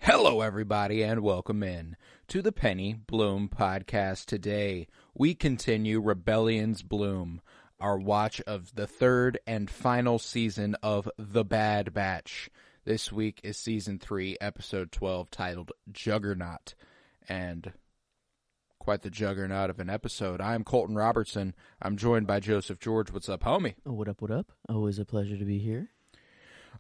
Hello, everybody, and welcome in to the Penny Bloom podcast. Today, we continue Rebellion's Bloom, our watch of the third and final season of The Bad Batch. This week is Season 3, Episode 12, titled Juggernaut, and quite the juggernaut of an episode. I'm Colton Robertson. I'm joined by Joseph George. What's up, homie? Oh, what up, what up? Always a pleasure to be here.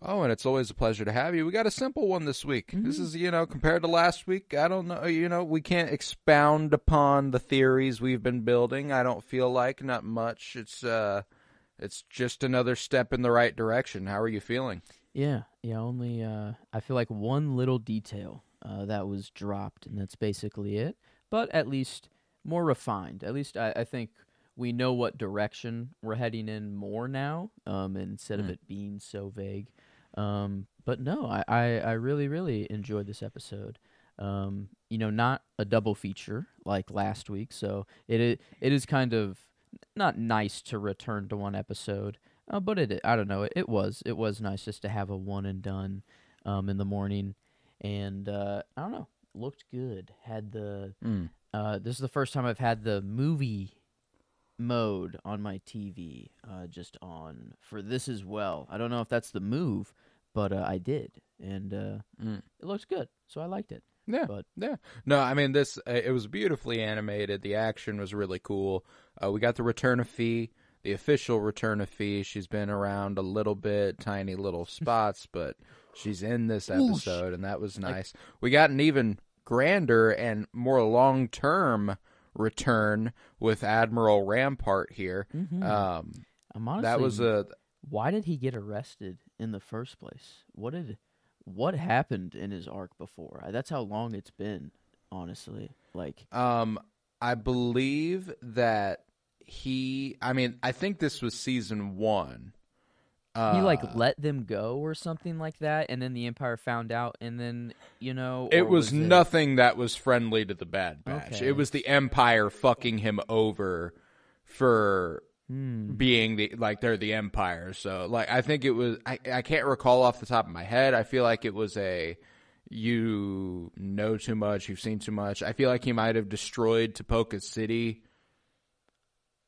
Oh, and it's always a pleasure to have you. We got a simple one this week. Mm-hmm. This is, compared to last week, I don't know, we can't expound upon the theories we've been building. I don't feel like, not much. It's just another step in the right direction. How are you feeling? Yeah, only, I feel like one little detail that was dropped, and that's basically it. But at least more refined. At least I think we know what direction we're heading in more now, instead of it being so vague. But no, I really, really enjoyed this episode. Not a double feature like last week, so it is kind of not nice to return to one episode, but I don't know, it was nice just to have a one and done in the morning, and I don't know, looked good. Had the this is the first time I've had the movie mode on my TV, just on for this as well. I don't know if that's the move, but I did, and it looks good, so I liked it. Yeah. No, I mean, it was beautifully animated. The action was really cool. We got the return of Fee, the official return of Fee. She's been around a little bit, tiny little spots, but she's in this episode, and that was nice. We got an even grander and more long-term return with Admiral Rampart here. Mm-hmm. Honestly, that was why did he get arrested in the first place? What happened in his arc before? That's how long it's been, honestly. I believe that I think this was season 1. He let them go or something like that, and then the Empire found out, and then it was nothing that was friendly to the Bad Batch. Okay. It was the Empire fucking him over for being they're the Empire. So I think it was. I can't recall off the top of my head. I feel like it was you know too much, you've seen too much. I feel like he might have destroyed Tapoka City.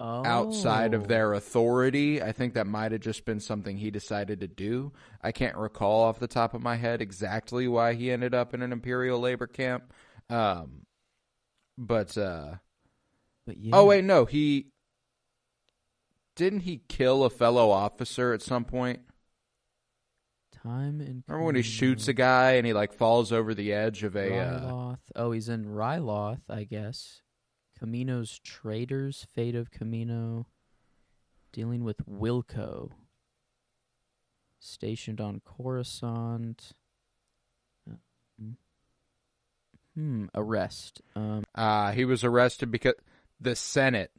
Outside of their authority. I think that might have just been something he decided to do. I can't recall off the top of my head exactly why he ended up in an Imperial labor camp. But yeah. Oh wait, no, didn't he kill a fellow officer at some point? Remember when he shoots a guy and he falls over the edge of a Ryloth. Oh, he's in Ryloth, I guess. Kamino's Traitors, Fate of Kamino, dealing with Wilco, stationed on Coruscant. Arrest. He was arrested because the Senate,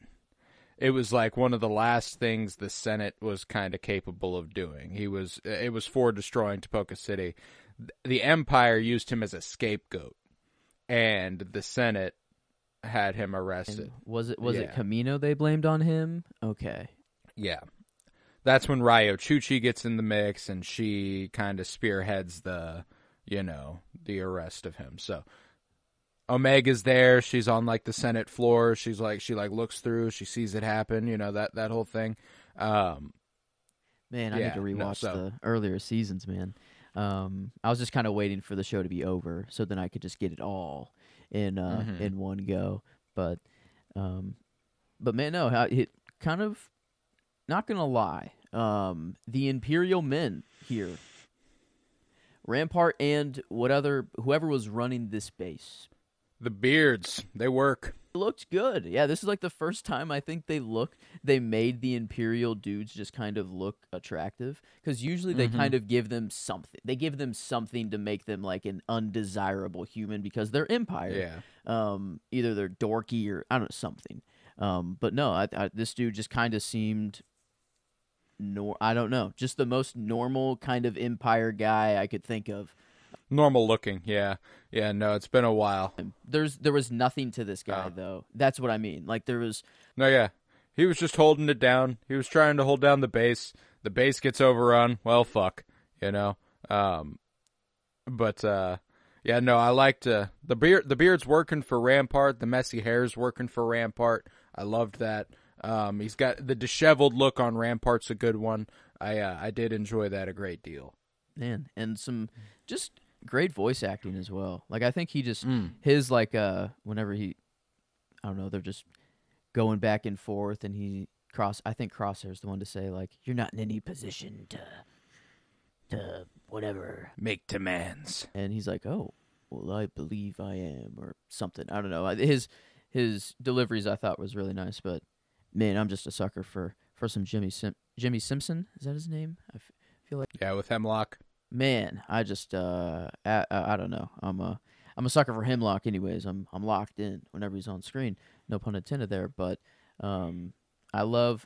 it was one of the last things the Senate was kind of capable of doing. It was for destroying Tapoka City. The Empire used him as a scapegoat, and the Senate had him arrested. And was it Kamino they blamed on him? Okay. Yeah. That's when Ryo Chuchi gets in the mix, and she kind of spearheads the arrest of him. So Omega's there. She's on the Senate floor. She looks through. She sees it happen. That whole thing. Man, I need to rewatch the earlier seasons, man. I was just kind of waiting for the show to be over so then I could just get it all in one go, but man, no, it kind of, not gonna lie, the Imperial men here, Rampart and whoever was running this base, the beards, they work. It looked good. Yeah, this is the first time I think they made the Imperial dudes just kind of look attractive, because usually they kind of give them something. They give them something to make them an undesirable human because they're Empire. Yeah. Either they're dorky or I don't know, something. But no, this dude just kind of seemed I don't know, just the most normal kind of Empire guy I could think of. Normal looking, yeah. Yeah, no, it's been a while. There was nothing to this guy, though. That's what I mean. There was... No, yeah. He was just holding it down. He was trying to hold down the base. The base gets overrun. Well, fuck. But Yeah, no, I liked the beard. The beard's working for Rampart. The messy hair's working for Rampart. I loved that. He's got the disheveled look on Rampart's a good one. I did enjoy that a great deal. Man, and some just great voice acting as well. Like I think he just Mm. his like whenever he I don't know, they're just going back and forth and I think Crosshair's the one to say like you're not in any position to whatever. Make demands. And he's like, "Oh, well I believe I am," or something. I don't know. His deliveries I thought was really nice, but man, I'm just a sucker for some Jimmy Simpson. Is that his name? Feel like Yeah, with Hemlock. man, I just I don't know. I'm a sucker for Hemlock anyways. I'm locked in whenever he's on screen. No pun intended there, but I love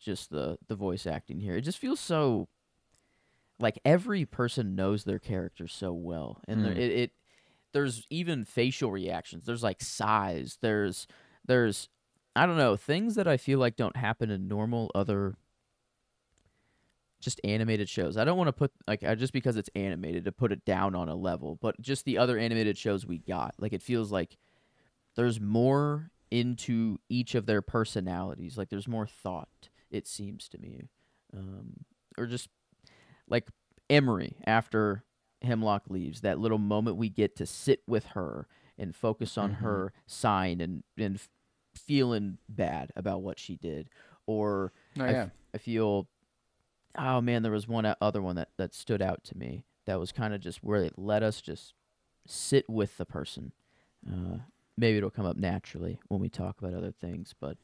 just the voice acting here. It just feels so like every person knows their character so well, and there's even facial reactions. There's like sighs. There's I don't know, things that I feel like don't happen in normal other just animated shows. I don't want to put like just because it's animated to put it down on a level, but just the other animated shows we got. Like it feels like there's more into each of their personalities. Like there's more thought, it seems to me. Or just like Emery after Hemlock leaves, that little moment we get to sit with her and focus on her sign and feeling bad about what she did. Or I feel, oh man, there was one other one that stood out to me that was kind of just where it let us just sit with the person. Maybe it'll come up naturally when we talk about other things, but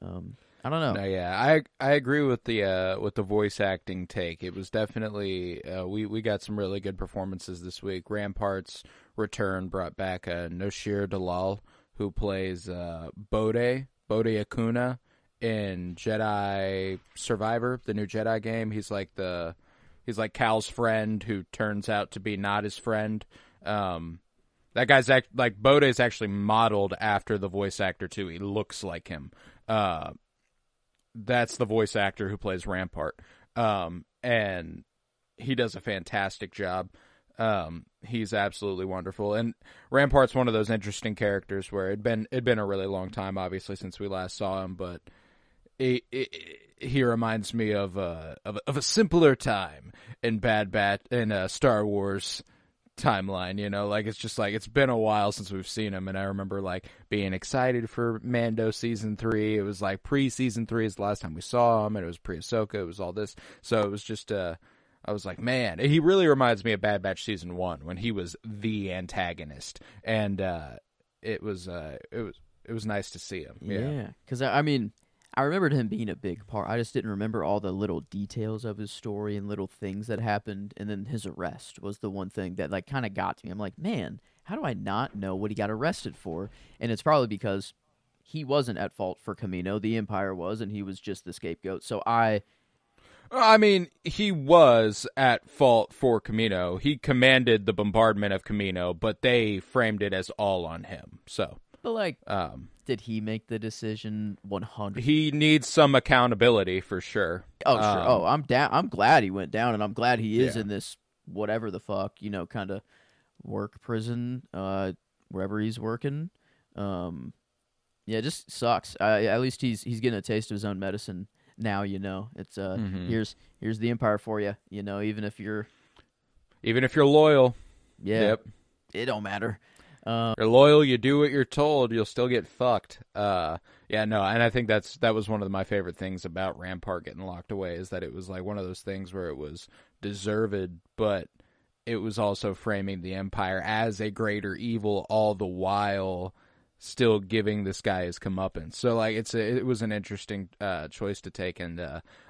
I don't know. No, yeah, I agree with the voice acting take. It was definitely we got some really good performances this week. Rampart's return brought back Noshir Dalal, who plays Bode Akuna in Jedi Survivor, the new Jedi game. He's like Cal's friend who turns out to be not his friend. That guy's like Bode is actually modeled after the voice actor too. He looks like him. That's the voice actor who plays Rampart. And he does a fantastic job. He's absolutely wonderful. And Rampart's one of those interesting characters where it'd been a really long time, obviously, since we last saw him, but he reminds me of a simpler time in Star Wars timeline, you know, like it's just like it's been a while since we've seen him, and I remember like being excited for Mando season 3. It was like pre-season 3 is the last time we saw him, and it was pre-Ahsoka, it was all this, so it was just I was like, man, he really reminds me of Bad Batch season 1 when he was the antagonist, and it was nice to see him. Yeah, because I mean, I remembered him being a big part. I just didn't remember all the little details of his story and little things that happened. And then his arrest was the one thing that like kind of got to me. I'm like, man, how do I not know what he got arrested for? And it's probably because he wasn't at fault for Kamino. The Empire was, and he was just the scapegoat. So I mean, he was at fault for Kamino. He commanded the bombardment of Kamino, but they framed it as all on him. So, but like, did he make the decision 100? He needs some accountability for sure. Oh, sure. I'm down. I'm glad he went down, and I'm glad he is in this whatever the fuck, you know, kind of work prison, wherever he's working. Yeah, it just sucks. At least he's getting a taste of his own medicine now. You know, it's here's the Empire for you. You know, even if you're loyal. Yeah. Yep. It don't matter. You're loyal, you do what you're told, you'll still get fucked. Yeah, no, and I think that was one of my favorite things about Rampart getting locked away, is that it was like one of those things where it was deserved, but it was also framing the Empire as a greater evil, all the while still giving this guy his comeuppance. So like it was an interesting choice to take, and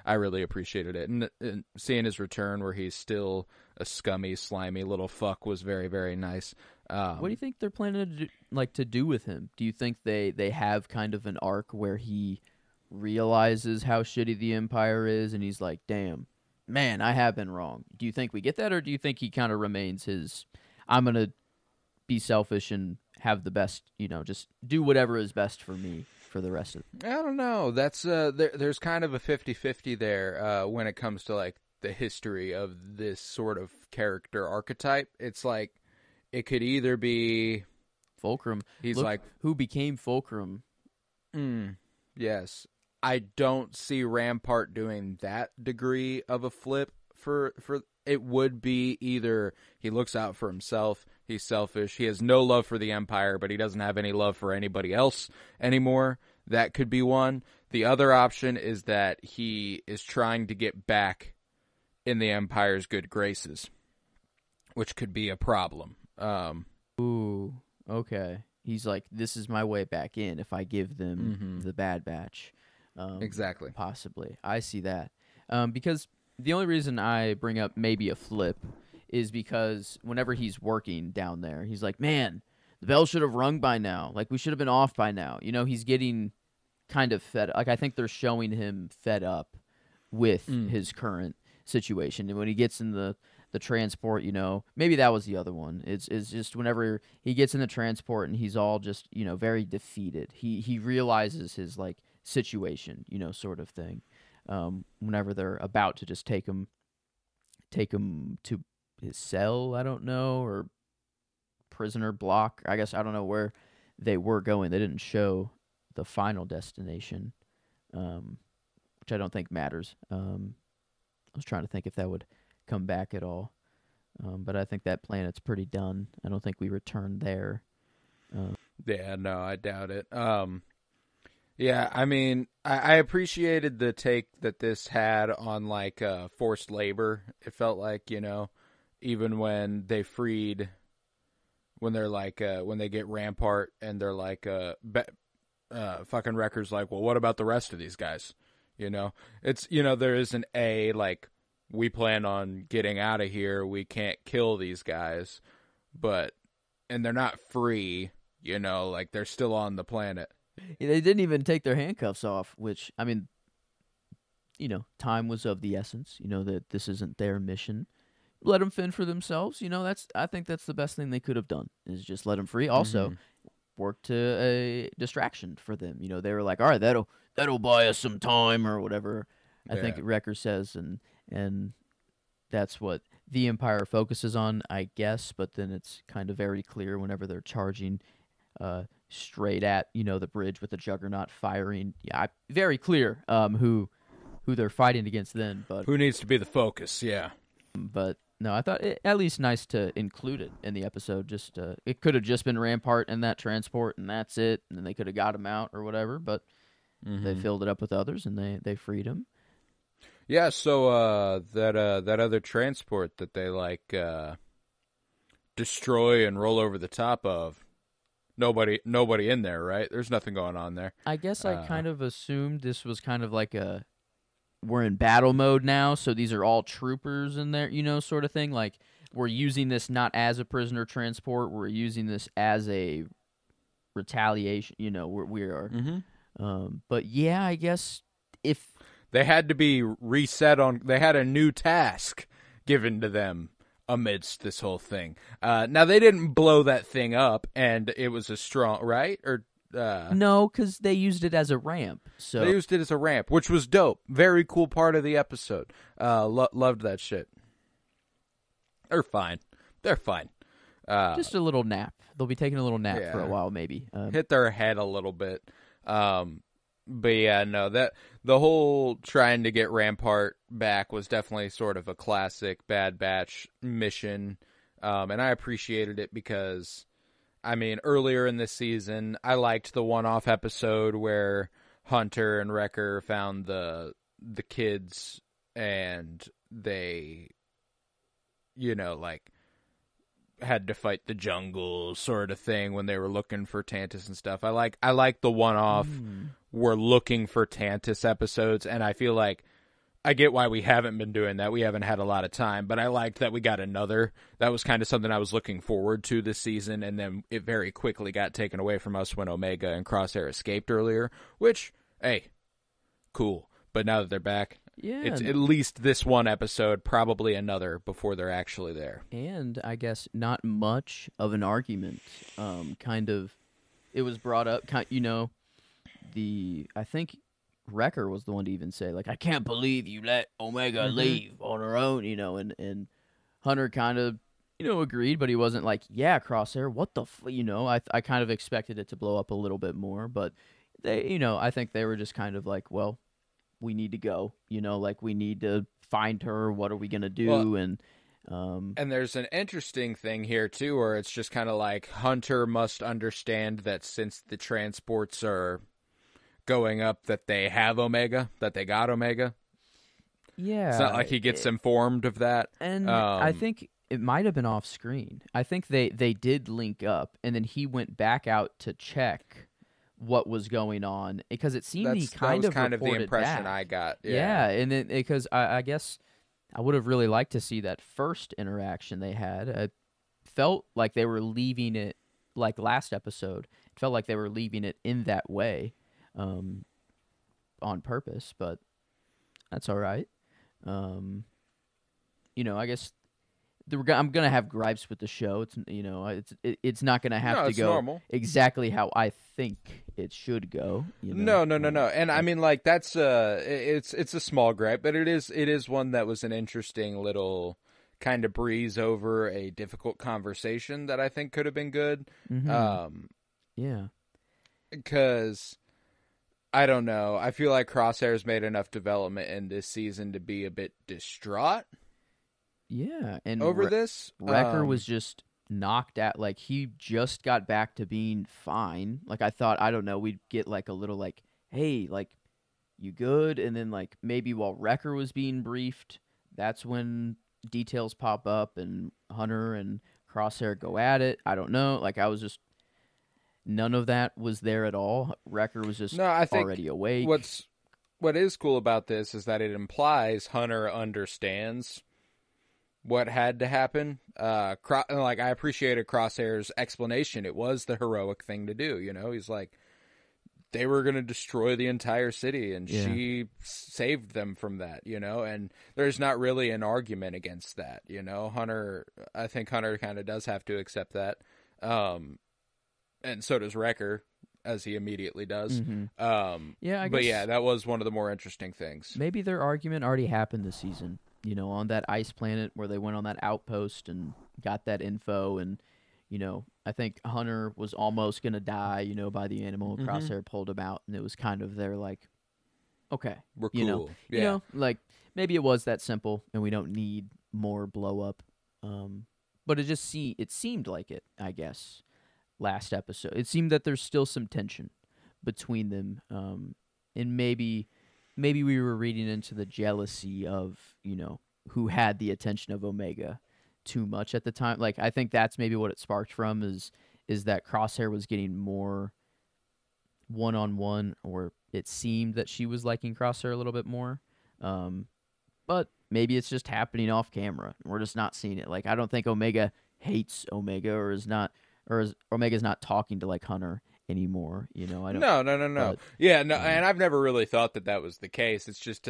I really appreciated it. And seeing his return where he's still a scummy, slimy little fuck was very, very nice. What do you think they're planning to do with him? Do you think they have kind of an arc where he realizes how shitty the Empire is, and he's like, damn, man, I have been wrong? Do you think we get that, or do you think he kind of remains his, I'm going to be selfish and have the best, you know, just do whatever is best for me for the rest of it? I don't know. That's there's kind of a 50-50 there when it comes to like the history of this sort of character archetype. It's like it could either be Fulcrum. he's Look like, who became Fulcrum. yes. I don't see Rampart doing that degree of a flip for it would be either he looks out for himself, he's selfish, he has no love for the Empire, but he doesn't have any love for anybody else anymore. That could be one. The other option is that he is trying to get back in the Empire's good graces, which could be a problem. Ooh, okay. He's like, this is my way back in if I give them the Bad Batch. Exactly. Possibly. I see that. Because the only reason I bring up maybe a flip is because whenever he's working down there, he's like, man, the bell should have rung by now. Like, we should have been off by now. You know, he's getting kind of fed. Like, I think they're showing him fed up with his current situation. And when he gets in the transport, you know, maybe that was the other one. It's just whenever he gets in the transport and he's all just, you know, very defeated. He realizes his, like, situation, you know, sort of thing. Whenever they're about to just take him to his cell, I don't know, or prisoner block. I guess I don't know where they were going. They didn't show the final destination, which I don't think matters. I was trying to think if that would come back at all, but I think that planet's pretty done. I don't think we return there. Yeah, no, I doubt it. Yeah, I mean, I appreciated the take that this had on, like, forced labor. It felt like, you know, even when they freed, when they're like, when they get Rampart and they're like, fucking Wrecker's like, well, what about the rest of these guys? You know, it's, you know, there isn't like, we plan on getting out of here, we can't kill these guys, and they're not free, you know, like, they're still on the planet. They didn't even take their handcuffs off, which, I mean, you know, time was of the essence. You know, that this isn't their mission. Let them fend for themselves. You know, I think that's the best thing they could have done, is just let them free. Also, work to a distraction for them. You know, they were like, all right, that'll buy us some time or whatever. I think Wrecker says, and that's what the Empire focuses on, I guess. But then it's kind of very clear whenever they're charging straight at, you know, the bridge with the Juggernaut firing. Yeah, very clear who they're fighting against then. But who needs to be the focus? Yeah. But no, I thought it at least nice to include it in the episode. Just it could have just been Rampart and that transport, and that's it. And then they could have got him out or whatever. But they filled it up with others, and they freed him. Yeah. So that other transport that they like destroy and roll over the top of. Nobody in there, right? There's nothing going on there. I guess I kind of assumed this was kind of like we're in battle mode now, so these are all troopers in there, you know, sort of thing. Like, we're using this not as a prisoner transport, we're using this as a retaliation, you know, we are. But yeah, I guess if they had to be reset they had a new task given to them amidst this whole thing. Now, they didn't blow that thing up, and it was a strong, right? Or no, because they used it as a ramp. So they used it as a ramp, which was dope. Very cool part of the episode. Loved that shit. They're fine. Just a little nap. They'll be taking a little nap for a while, maybe. Hit their head a little bit. But yeah, no, that the whole trying to get Rampart back was definitely sort of a classic Bad Batch mission. And I appreciated it because, I mean, earlier in this season, I liked the one-off episode where Hunter and Wrecker found the kids and they, you know, like, had to fight the jungle sort of thing when they were looking for Tantus and stuff. I like the one-off we're looking for Tantus episodes, and I feel like I get why we haven't been doing that. We haven't had a lot of time, but I liked that we got another. That was kind of something I was looking forward to this season, and then it very quickly got taken away from us when Omega and Crosshair escaped earlier, which, hey, cool. But now that they're back, it's at least this one episode, probably another before they're actually there. And I guess not much of an argument. Kind of, it was brought up, you know, I think Wrecker was the one to even say, like, I can't believe you let Omega leave on her own, you know, and Hunter kind of agreed, but he wasn't like, yeah, Crosshair, what the I kind of expected it to blow up a little bit more, but they, I think they were just kind of like, well, we need to go, like we need to find her. What are we going to do? Well, and there's an interesting thing here too, where it's just kind of like Hunter must understand that since the transports are going up, that they have Omega, that they got Omega. Yeah. It's not like he gets informed of that. And I think it might have been off screen. I think they did link up, and then he went back out to check what was going on, because it seemed he kind of the impression back. I got. Yeah, and then because I guess I would have really liked to see that first interaction they had. It felt like they were leaving it, like last episode. It felt like they were leaving it in that way, on purpose, but that's all right. I guess I'm gonna have gripes with the show. It's not gonna have to go normal. exactly how I think it should go. No. And I mean, like, that's it's a small gripe, but it is one that was an interesting little kind of breeze over a difficult conversation that I think could have been good. Mm-hmm. Yeah, because I don't know. I feel like Crosshair's made enough development in this season to be a bit distraught. Yeah, and over this, Wrecker was just knocked out. Like, he just got back to being fine. Like, I thought, I don't know, we'd get like a little like, hey, like, you good? And then like maybe while Wrecker was being briefed, that's when details pop up and Hunter and Crosshair go at it. I don't know. Like, I was just, none of that was there at all. Wrecker was just already awake. What is cool about this is that it implies Hunter understands what had to happen. Like, I appreciated Crosshair's explanation. It was the heroic thing to do. He's like, they were going to destroy the entire city, and she saved them from that. And there's not really an argument against that. I think Hunter kind of does have to accept that. And so does Wrecker, as he immediately does. Mm-hmm. I guess, but yeah, that was one of the more interesting things. Maybe their argument already happened this season. On that ice planet where they went on that outpost and got that info. And, I think Hunter was almost going to die, by the animal. Mm-hmm. Crosshair pulled him out, and it was kind of their like, okay. We're cool. Yeah. Like, maybe it was that simple, and we don't need more blow up. But it seemed like it, I guess, last episode. It seemed that there's still some tension between them. And maybe we were reading into the jealousy of, who had the attention of Omega too much at the time. Like, I think that's maybe what it sparked from is that Crosshair was getting more one-on-one, or it seemed that she was liking Crosshair a little bit more. But maybe it's just happening off camera. We're just not seeing it. Like, I don't think Omega hates Omega or is Omega's not talking to like Hunter anymore. I don't. No. But, yeah, no, and I've never really thought that was the case. It's just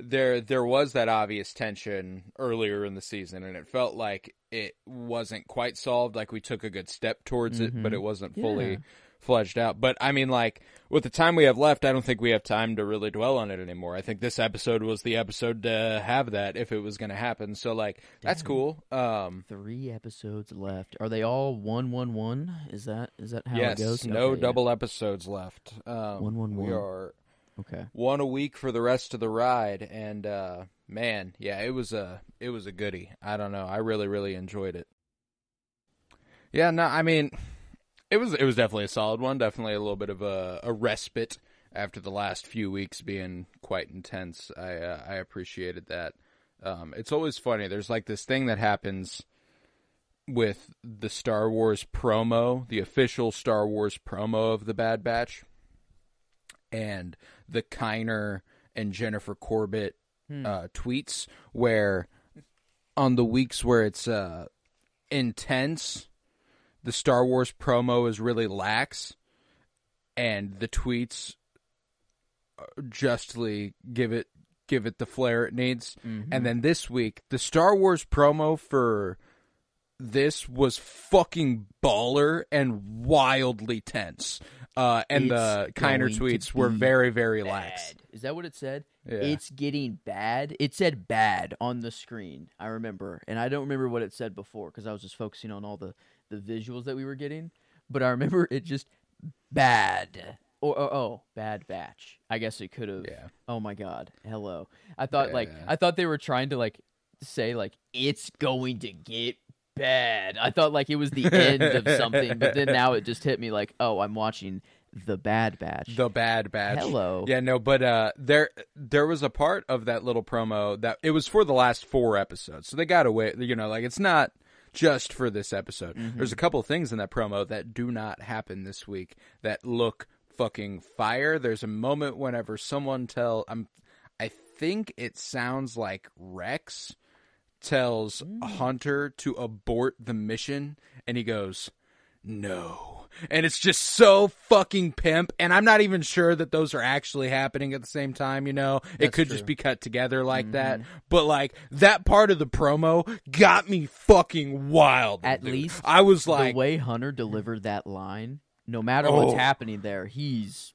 there was that obvious tension earlier in the season, and it felt like it wasn't quite solved. Like, we took a good step towards it, but it wasn't fully fledged out. But I mean, like, with the time we have left, I don't think we have time to really dwell on it anymore. I think this episode was the episode to have that if it was going to happen. So, like, that's cool. 3 episodes left. Are they all 1-1-1? Is that how it goes? Yes, no double episodes left. 1-1-1. We are okay. one a week for the rest of the ride, and man, yeah, it was a goodie. I don't know. I really, really enjoyed it. Yeah, no, I mean, it was definitely a solid one. Definitely a little bit of a respite after the last few weeks being quite intense. I appreciated that. It's always funny. There's like this thing that happens with the Star Wars promo, the official Star Wars promo of the Bad Batch, and the Kiner and Jennifer Corbett tweets, where on the weeks where it's intense, the Star Wars promo is really lax, and the tweets justly give it the flair it needs. Mm-hmm. And then this week, the Star Wars promo for this was fucking baller and wildly tense. And It's the Kiner going to tweets were be very, very bad. lax. Is that what it said? Yeah. It's getting bad. It said bad on the screen, I remember. And I don't remember what it said before because I was just focusing on all the visuals that we were getting. But I remember it just bad. Oh, bad batch. I guess it could have. Yeah. Oh my God. Hello. I thought Yeah. I thought they were trying to like say like it's going to get bad. I thought like it was the end of something, but then now it just hit me like, oh, I'm watching the Bad Batch. The Bad Batch. Hello. Yeah, no, but there was a part of that little promo that it was for the last 4 episodes. So they got away, like it's not just for this episode. Mm-hmm. There's a couple of things in that promo that do not happen this week that look fucking fire. There's a moment whenever someone I think it sounds like Rex tells Hunter to abort the mission, and he goes, "No." And it's just so fucking pimp, and I'm not even sure that those are actually happening at the same time, It could just be cut together like that. But, like, that part of the promo got me fucking wild. At dude. least I was like... the way Hunter delivered that line, no matter what's happening there, he's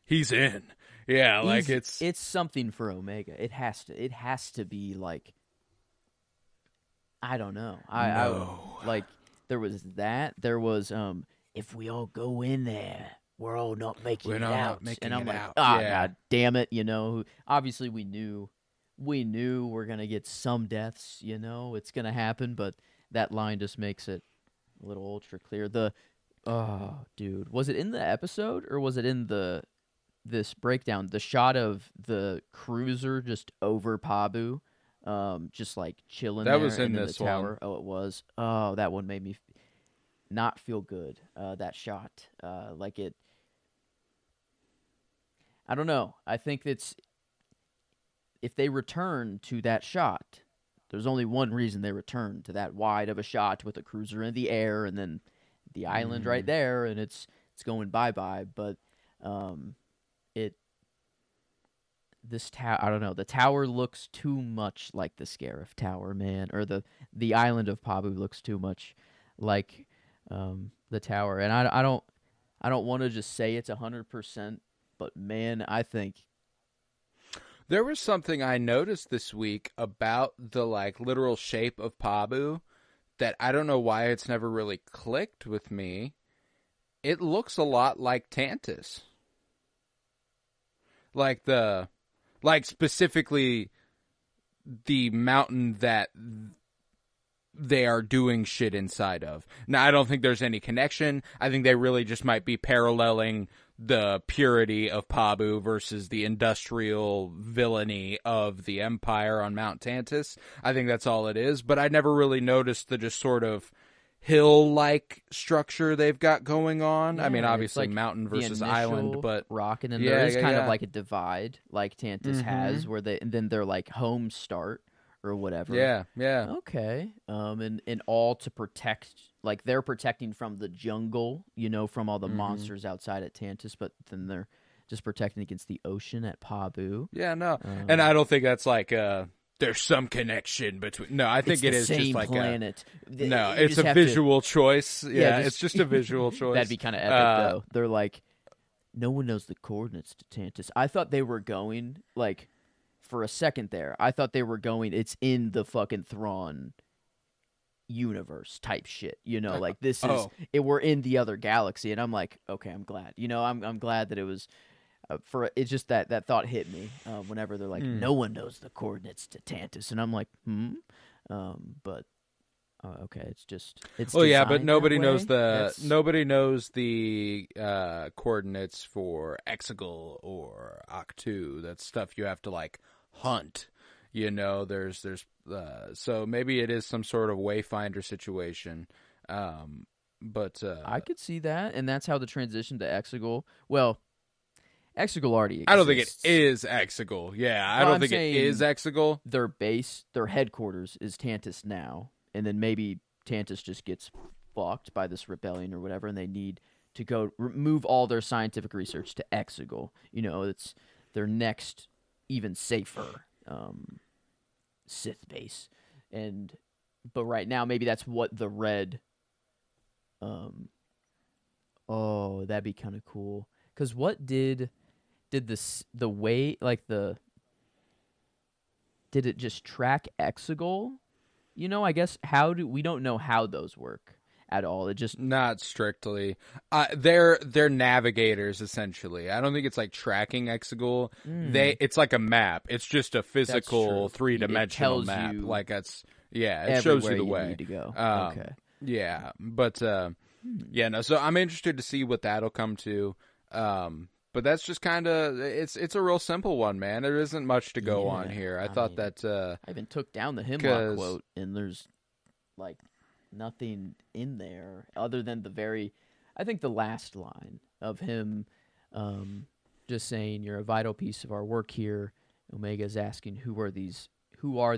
in. Yeah, like, it's something for Omega. It has to be, like... I don't know. Like, there was that. There was, if we all go in there, we're all not making it out. And I'm like, God damn it, Obviously, we knew we're going to get some deaths, it's going to happen, but that line just makes it a little ultra clear. Dude, was it in the episode or was it in this breakdown? The shot of the cruiser just over Pabu. Just like chilling that there was in the this tower. one. Oh, it was. Oh, that one made me not feel good. That shot, like it. I don't know. I think it's if they return to that shot, there's only one reason they return to that wide of a shot with a cruiser in the air and then the island right there, and it's going bye. But this tower, I don't know. The tower looks too much like the Scarif Tower, man, or the island of Pabu looks too much like the tower. And I don't want to just say it's 100%, but man, I think there was something I noticed this week about the like literal shape of Pabu that I don't know why it's never really clicked with me. It looks a lot like Tantus. Like specifically the mountain that they are doing shit inside of. Now, I don't think there's any connection. I think they really just might be paralleling the purity of Pabu versus the industrial villainy of the Empire on Mount Tantus. I think that's all it is. But I never really noticed the just sort of hill-like structure they've got going on. Yeah, I mean, obviously like mountain versus island, but rock, and then there is kind of like a divide, like Tantus has, where and then they're like home start or whatever. Yeah. Okay. And all to protect, like they're protecting from the jungle, from all the monsters outside at Tantus, but then they're just protecting against the ocean at Pabu. Yeah, no, and I don't think that's like there's some connection between. No, I think it is just like planet. No, it's a visual choice. Yeah, it's just a visual choice. That'd be kind of epic, though. They're like, no one knows the coordinates to Tantus. I thought they were going, like, for a second there, I thought they were going, it's in the fucking Thrawn universe type shit. Like, this is, we're in the other galaxy. And I'm like, okay, I'm glad. I'm glad that it was. It's just that thought hit me whenever they're like, no one knows the coordinates to Tantus, and I'm like, but okay, it's but nobody knows nobody knows the coordinates for Exegol or Octu. That's stuff you have to like hunt. There's so maybe it is some sort of wayfinder situation. But I could see that, and that's how the transition to Exegol. Well. Exegol already exists. I don't think it is Exegol. Yeah, I don't think it is Exegol. Their base, their headquarters is Tantus now, and then maybe Tantus just gets fucked by this rebellion or whatever, and they need to go move all their scientific research to Exegol. It's their next, even safer Sith base. But right now, maybe that's what the red Oh, that'd be kind of cool. Cuz what did the way like the did it just track Exegol? I guess we don't know how those work at all. It just Not strictly. They're navigators essentially. I don't think it's like tracking Exegol. It's like a map. It's just a that's physical true. It 3-dimensional tells map. you Like it shows everywhere you the you way. need to go. Um, Okay. yeah, but yeah, no. So I'm interested to see what that'll come to. But that's just kind of it's a real simple one, man. There isn't much to go on Yeah, here. I I thought mean, that I even took down the Hemlock 'cause quote, and there's like nothing in there other than I think the last line of him just saying, "You're a vital piece of our work here." Omega's asking, Who are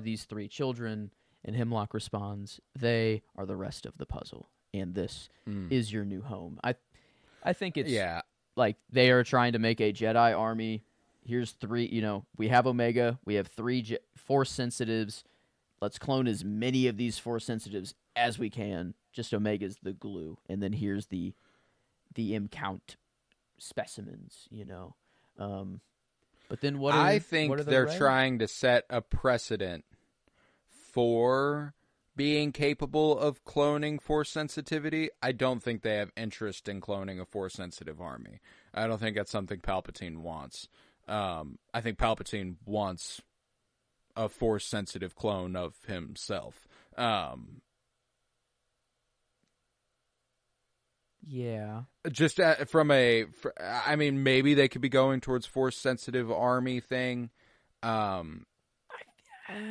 these three children?" And Hemlock responds, "They are the rest of the puzzle, and this is your new home." I think it's yeah, like they are trying to make a Jedi army. Here's three. We have Omega. We have three Force sensitives. Let's clone as many of these Force sensitives as we can. Just Omega's the glue, and then here's the M-count specimens. But then I what think are the they're Rey? trying to set a precedent for being capable of cloning force sensitivity. I don't think they have interest in cloning a force sensitive army. I don't think that's something Palpatine wants. I think Palpatine wants a force sensitive clone of himself. Yeah. Just I mean, maybe they could be going towards force sensitive army thing.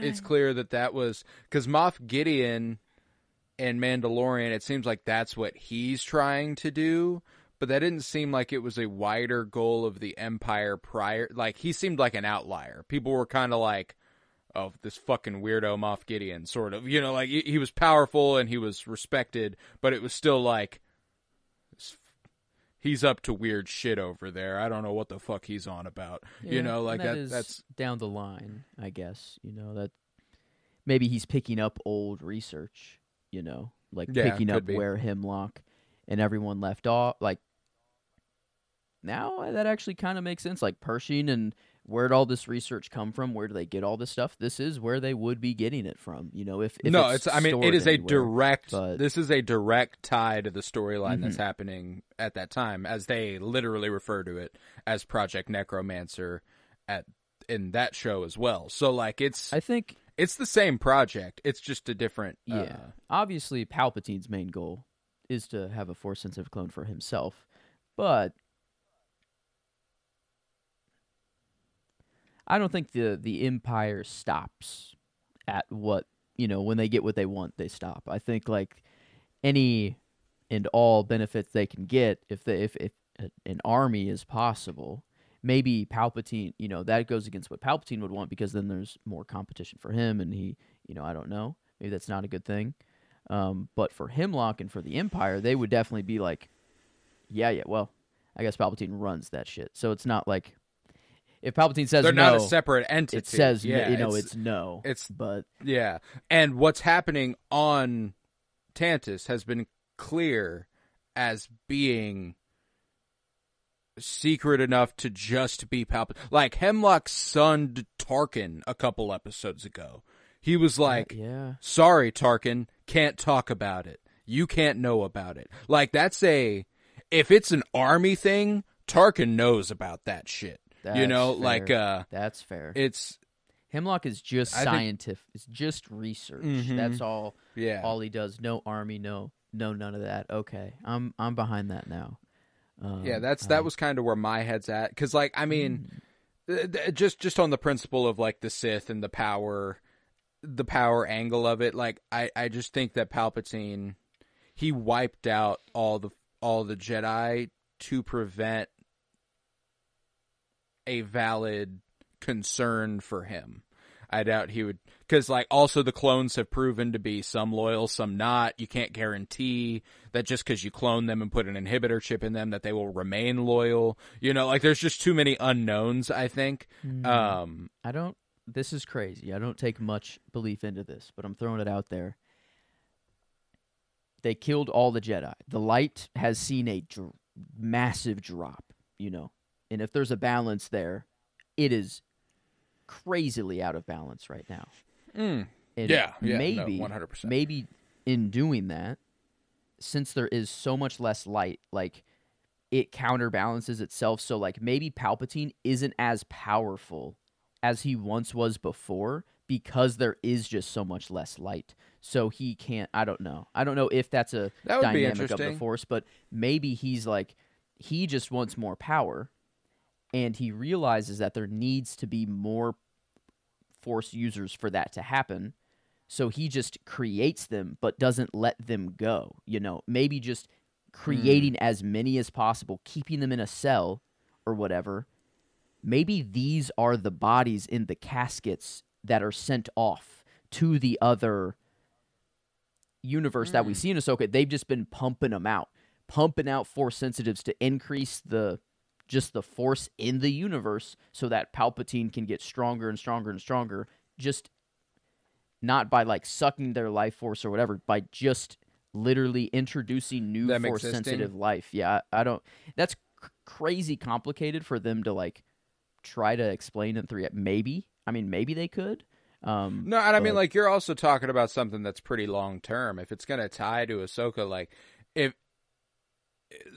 It's clear that was because Moff Gideon and Mandalorian. It seems like that's what he's trying to do, but that didn't seem like it was a wider goal of the Empire prior. Like he seemed like an outlier. People were kind of like, "Oh, this fucking weirdo Moff Gideon," sort of. Like he was powerful and he was respected, but it was still like he's up to weird shit over there. I don't know what the fuck he's on about. Yeah, Like and that's down the line, I guess. That maybe he's picking up old research, like yeah, picking could up be. where Hemlock and everyone left off. Like now that actually kind of makes sense. Like Pershing and where'd all this research come from? Where do they get all this stuff? This is where they would be getting it from. If No, it's I mean, it stored is a anywhere. direct. But This is a direct tie to the storyline that's happening at that time, as they literally refer to it as Project Necromancer in that show as well. So, like, I think it's the same project. It's just a different. Obviously, Palpatine's main goal is to have a Force sensitive clone for himself, but I don't think the Empire stops at what when they get what they want, they stop. I think like any and all benefits they can get if an army is possible. Maybe Palpatine, that goes against what Palpatine would want because then there's more competition for him, and he, I don't know, maybe that's not a good thing. But for Hemlock and for the Empire, they would definitely be like, yeah. Well, I guess Palpatine runs that shit, so it's not like. If Palpatine says they're no, not a separate entity. it says yeah, it's no. But yeah, and what's happening on Tantus has been clear as being secret enough to just be Palpatine. Like Hemlock sunned Tarkin a couple episodes ago. He was like, yeah. "Sorry, Tarkin, can't talk about it. You can't know about it." Like if it's an army thing, Tarkin knows about that shit. That's fair. That's fair. It's Hemlock is just scientific. It's just research. That's all. Yeah. All he does. No army. No none of that. Okay, I'm behind that now. That was kind of where my head's at because, like, I mean, just on the principle of like the Sith and the power angle of it. Like, I just think that Palpatine, he wiped out all the Jedi to prevent a valid concern for him. I doubt he would, because like also the clones have proven to be some loyal, some not. You can't guarantee that just because you clone them and put an inhibitor chip in them that they will remain loyal. Like there's just too many unknowns, I think. This is crazy. I don't take much belief into this, but I'm throwing it out there. They killed all the Jedi. The light has seen a massive drop, And if there's a balance there, it is crazily out of balance right now. And Yeah, maybe, no, 100%. maybe in doing that, since there is so much less light, like it counterbalances itself. So like maybe Palpatine isn't as powerful as he once was before because there is just so much less light. So he can't. I don't know if that's a dynamic of the Force, but maybe he's like he just wants more power, and he realizes that there needs to be more Force users for that to happen. So he just creates them, but doesn't let them go. Maybe just creating as many as possible, keeping them in a cell or whatever. Maybe these are the bodies in the caskets that are sent off to the other universe that we see in Ahsoka. They've just been pumping out Force sensitives to increase the Force in the universe so that Palpatine can get stronger and stronger and stronger, just not by like sucking their life force or whatever, by just literally introducing new Force sensitive life. Yeah, I don't. That's crazy complicated for them to like try to explain in 3. Maybe they could. No, and I mean, like, you're also talking about something that's pretty long term. If it's going to tie to Ahsoka, like, if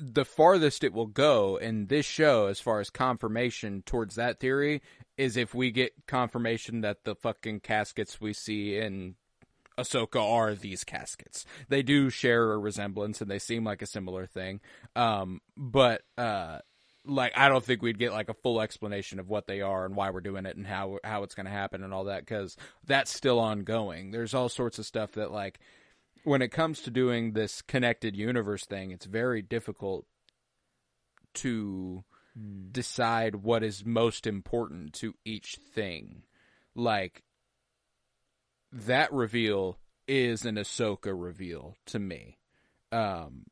the farthest it will go in this show as far as confirmation towards that theory is if we get confirmation that the fucking caskets we see in Ahsoka are these caskets. They do share a resemblance and they seem like a similar thing. But like, I don't think we'd get like a full explanation of what they are and why we're doing it and how it's going to happen and all that, because that's still ongoing. There's all sorts of stuff that, like, when it comes to doing this connected universe thing, it's very difficult to decide what is most important to each thing. Like, that reveal is an Ahsoka reveal to me.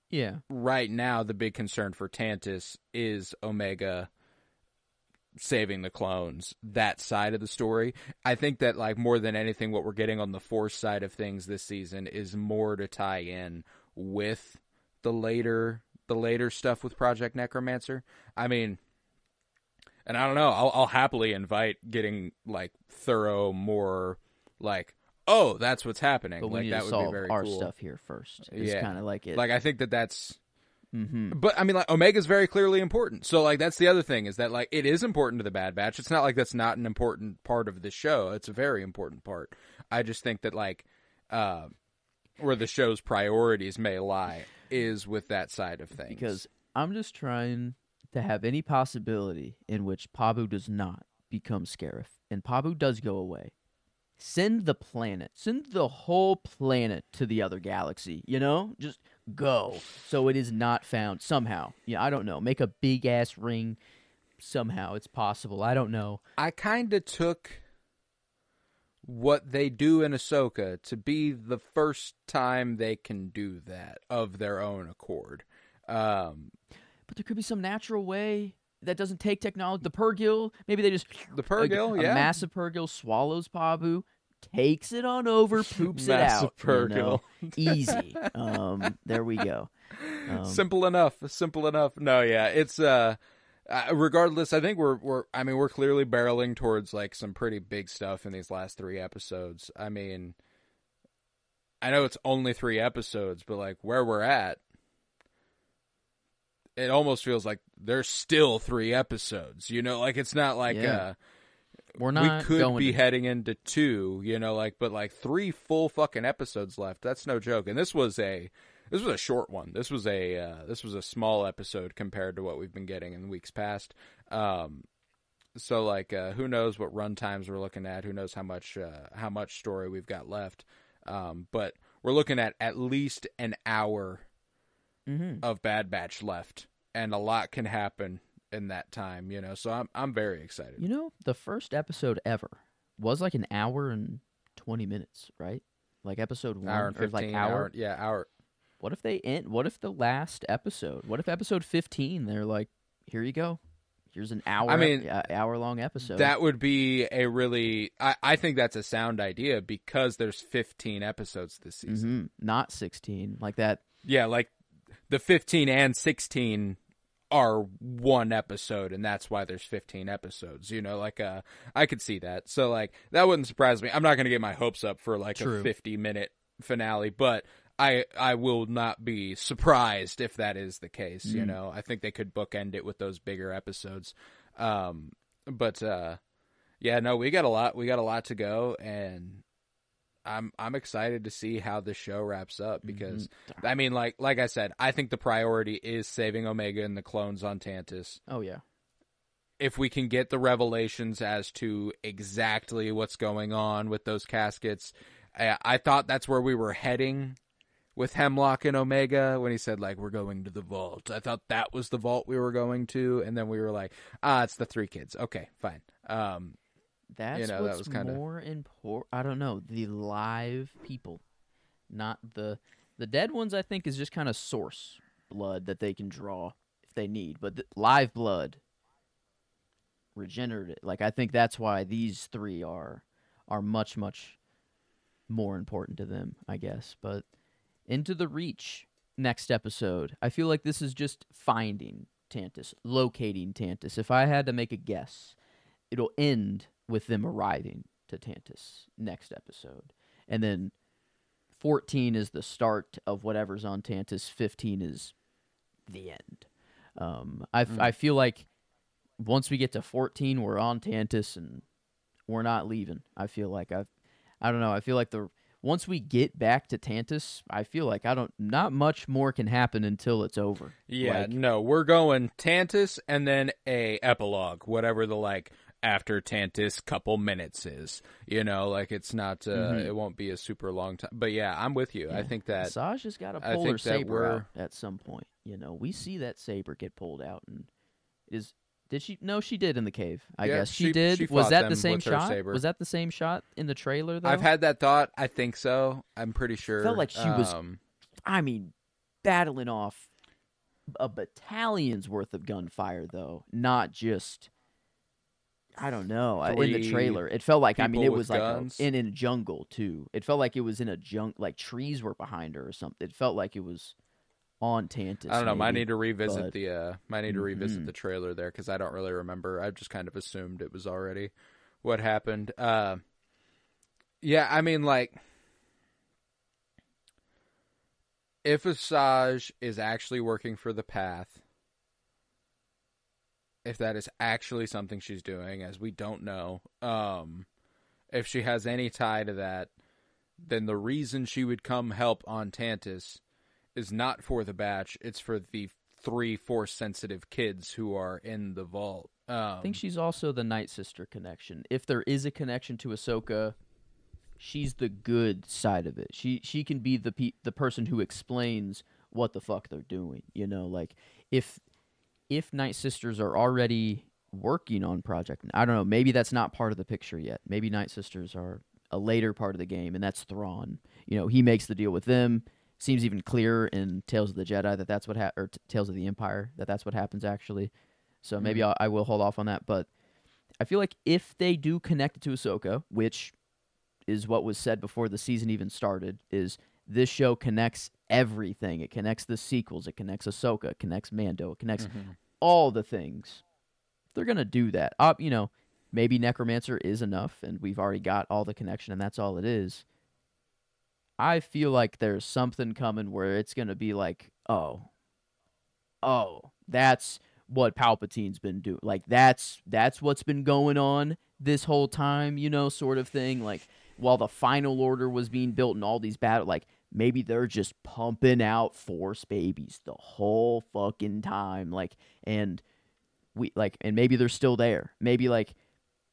Yeah. Right now, the big concern for Tantis is Omega saving the clones, that side of the story. I think that, like, more than anything, what we're getting on the Force side of things this season is more to tie in with the later stuff with Project Necromancer. I mean, and I don't know, I'll happily invite getting, like, thorough, more, like, oh, that's what's happening. But we like, need that to would solve be very our cool. stuff here first. It's kind of like it. Like, I think that's. But I mean, like, Omega's very clearly important. So, like, that's the other thing, is that, like, it is important to the Bad Batch. It's not like that's not an important part of the show. It's a very important part. I just think that, like, where the show's priorities may lie is with that side of things. Because I'm just trying to have any possibility in which Pabu does not become Scarif, and Pabu does go away. Send the whole planet to the other galaxy, Just go. So it is not found somehow. Yeah, I don't know. Make a big-ass ring. Somehow it's possible. I don't know. I kind of took what they do in Ahsoka to be the first time they can do that of their own accord. But there could be some natural way that doesn't take technology. The Purrgil, maybe they just... The Purrgil, a massive Purrgil swallows Pabu, takes it on over, poops it out. Massive Purrgil. Easy. There we go. Simple enough. No, yeah, it's... regardless, I think we're clearly barreling towards, like, some pretty big stuff in these last 3 episodes. I mean, I know it's only 3 episodes, but, like, where we're at, it almost feels like there's still 3 episodes, like, it's not like, we're not we could be heading into 2, like, but, like, 3 full fucking episodes left. That's no joke. And this was a short one. This was a small episode compared to what we've been getting in weeks past. So, like, who knows what run times we're looking at? Who knows how much story we've got left? But we're looking at least an hour of Bad Batch left, and a lot can happen in that time. So I'm very excited. The first episode ever was like an hour and 20 minutes, right? Like episode 1, hour and 15, or like hour. Hour. What if they end? What if the last episode? What if episode 15? They're like, here you go. Here's an hour. Hour-long episode. That would be a really. I think that's a sound idea because there's 15 episodes this season, not 16 like that. Yeah, like the 15 and 16 are one episode, and that's why there's 15 episodes. I could see that. So like that wouldn't surprise me. I'm not going to get my hopes up for like True. a 50-minute finale, but I will not be surprised if that is the case. I think they could bookend it with those bigger episodes. But yeah, no, we got a lot to go, and I'm excited to see how the show wraps up because I mean, like I said, I think the priority is saving Omega and the clones on Tantus. Oh yeah. If we can get the revelations as to exactly what's going on with those caskets, I thought that's where we were heading with Hemlock and Omega when he said like we're going to the vault. I thought that was the vault we were going to, and then we were like, it's the 3 kids. Okay, fine. That's that what's was kinda... more important. I don't know, the live people, not the dead ones. I think is just kind of source blood that they can draw if they need, but the live blood, regenerative. Like I think that's why these 3 are much more important to them, I guess. But Into the Reach next episode, I feel like this is just finding Tantus, locating Tantus. If I had to make a guess, it'll end with them arriving to Tantus next episode. And then 14 is the start of whatever's on Tantus. 15 is the end. I feel like once we get to 14, we're on Tantus and we're not leaving. I feel like I don't know. I feel like once we get back to Tantus, I feel like not much more can happen until it's over. Yeah, no, we're going Tantus and then a epilogue, whatever the after Tantus couple minutes is. It's not it won't be a super long time. But yeah, I'm with you. Yeah. I think that Saj has got to pull her saber out at some point. We see that saber get pulled out, and did she? No, she did in the cave. I guess she did. Was that the same shot? Was that the same shot in the trailer though? I've had that thought. I think so. I'm pretty sure. Felt like she was. I mean, battling off a battalion's worth of gunfire though, not just. I don't know. In the trailer, it felt like it was like in a jungle too. It felt like it was in a like trees were behind her or something. It felt like it was on Tantus. I don't know. Might need to revisit the trailer there because I don't really remember. I just kind of assumed it was already what happened. Yeah, I mean, like, if Asajj is actually working for the Path, if that is actually something she's doing, as we don't know, if she has any tie to that, then the reason she would come help on Tantus is not for the batch, it's for the 3 Force-sensitive kids who are in the vault. I think she's also the Night Sister connection. If there is a connection to Ahsoka, she's the good side of it. She can be the person who explains what the fuck they're doing. Like, if Night Sisters are already working on Project, I don't know, maybe that's not part of the picture yet. Maybe Night Sisters are a later part of the game, and that's Thrawn. He makes the deal with them. Seems even clearer in Tales of the Jedi that that's what or Tales of the Empire that's what happens actually. So maybe I will hold off on that. But I feel like if they do connect it to Ahsoka, which is what was said before the season even started, is this show connects everything. It connects the sequels. It connects Ahsoka. It connects Mando. It connects all the things. They're going to do that. Maybe Necromancer is enough, and we've already got all the connection, and that's all it is. I feel like there's something coming where it's going to be like, oh, that's what Palpatine's been doing. Like, that's what's been going on this whole time, sort of thing. Like, while the Final Order was being built and all these battles, like, maybe they're just pumping out Force babies the whole fucking time. Like, and maybe they're still there. Maybe, like,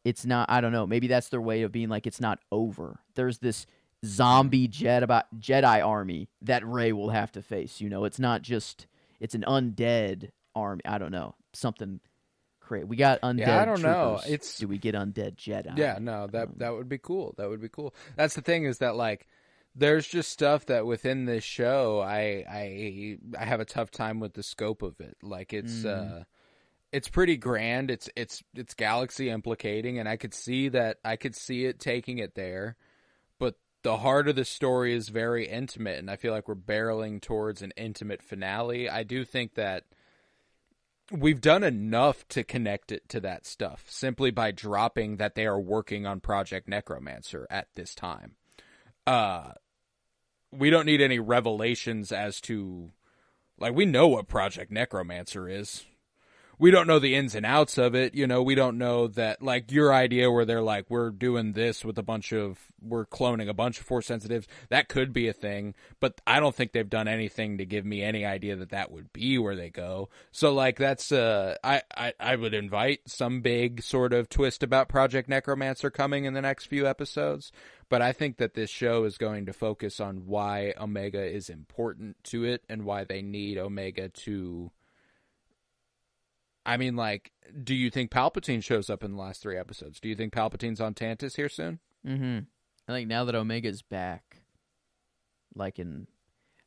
it's not, I don't know. Maybe that's their way of being like, it's not over. There's this zombie Jedi army that Rey will have to face. It's not just, it's an undead army. I don't know. Something crazy. We got undead I don't troopers. know. Do we get undead Jedi? Yeah, no, that would be cool. That would be cool. That's the thing, is that, like, there's just stuff that within this show I have a tough time with the scope of it. Like, it's pretty grand. It's galaxy implicating, and I could see it taking it there. But the heart of the story is very intimate, and I feel like we're barreling towards an intimate finale. I do think that we've done enough to connect it to that stuff simply by dropping that they are working on Project Necromancer at this time. We don't need any revelations as to, like, we know what Project Necromancer is. We don't know the ins and outs of it. You know, we don't know that, like, your idea where they're like, we're doing this with we're cloning a bunch of Force sensitives. That could be a thing, but I don't think they've done anything to give me any idea that would be where they go. So, like, that's, I would invite some big sort of twist about Project Necromancer coming in the next few episodes. But I think that this show is going to focus on why Omega is important to it and why they need Omega to... I mean, like, do you think Palpatine shows up in the last 3 episodes? Do you think Palpatine's on Tantus here soon? Mm-hmm. I think now that Omega's back, like, in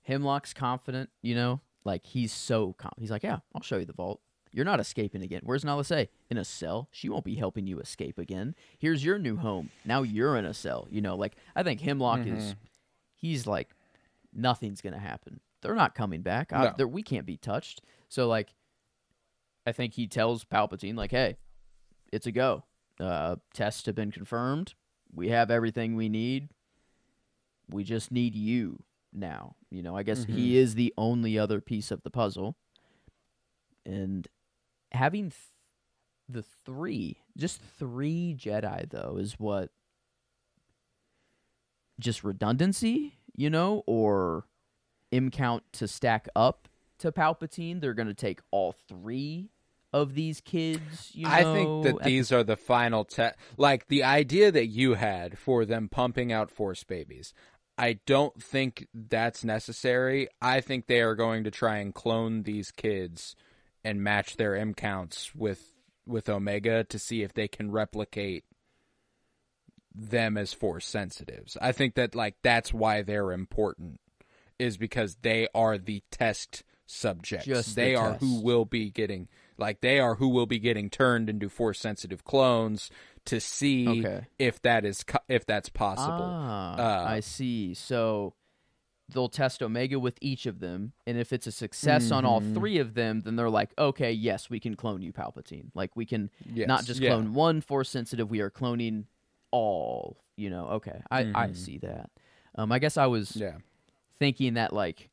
Hemlock's confident, you know? Like, he's so confident. He's like, yeah, I'll show you the vault. You're not escaping again. Where's Nala say? In a cell. She won't be helping you escape again. Here's your new home. Now you're in a cell. You know, like, I think Hemlock he's like, nothing's going to happen. They're not coming back. No. We can't be touched. So, like, I think he tells Palpatine, like, hey, it's a go. Tests have been confirmed. We have everything we need. We just need you now. You know, I guess he is the only other piece of the puzzle. And having just three Jedi, though, is what? Just redundancy, you know? Or M-count to stack up to Palpatine? They're going to take all 3 of these kids, you know? I think that these are the final like, the idea that you had for them pumping out Force babies, I don't think that's necessary. I think they are going to try and clone these kids and match their M counts with Omega to see if they can replicate them as Force sensitives. I think that, like, that's why they're important, is because they are the test subjects. They are who will be getting, like, they are who will be getting turned into Force sensitive clones to see if that's possible. I see. So they'll test Omega with each of them, and if it's a success on all 3 of them, then they're like, okay, yes, we can clone you, Palpatine. Like, we can not just clone one Force sensitive, we are cloning all, you know? Okay, I see that. I guess I was thinking that, like,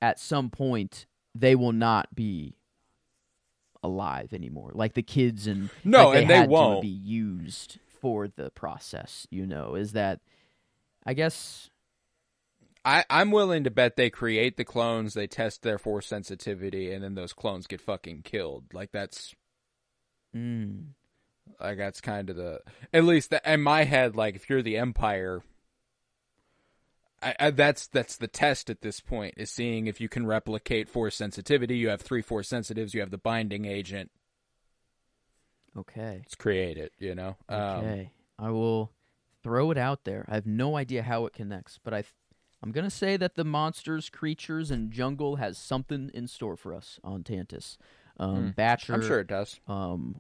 at some point, they will not be alive anymore. Like, the kids and... No, like, and they had won't to be used for the process, you know? Is that... I guess... I'm willing to bet they create the clones, they test their Force sensitivity, and then those clones get fucking killed. Like, that's... Like, that's kind of the... At least, in my head, like, if you're the Empire... that's the test at this point, is seeing if you can replicate Force sensitivity. You have 3 Force sensitives, you have the binding agent. Okay. Let's create it, you know? Okay. I will throw it out there. I have no idea how it connects, but I'm going to say that the monsters, creatures, and jungle has something in store for us on Tantus. Batcher, I'm sure it does.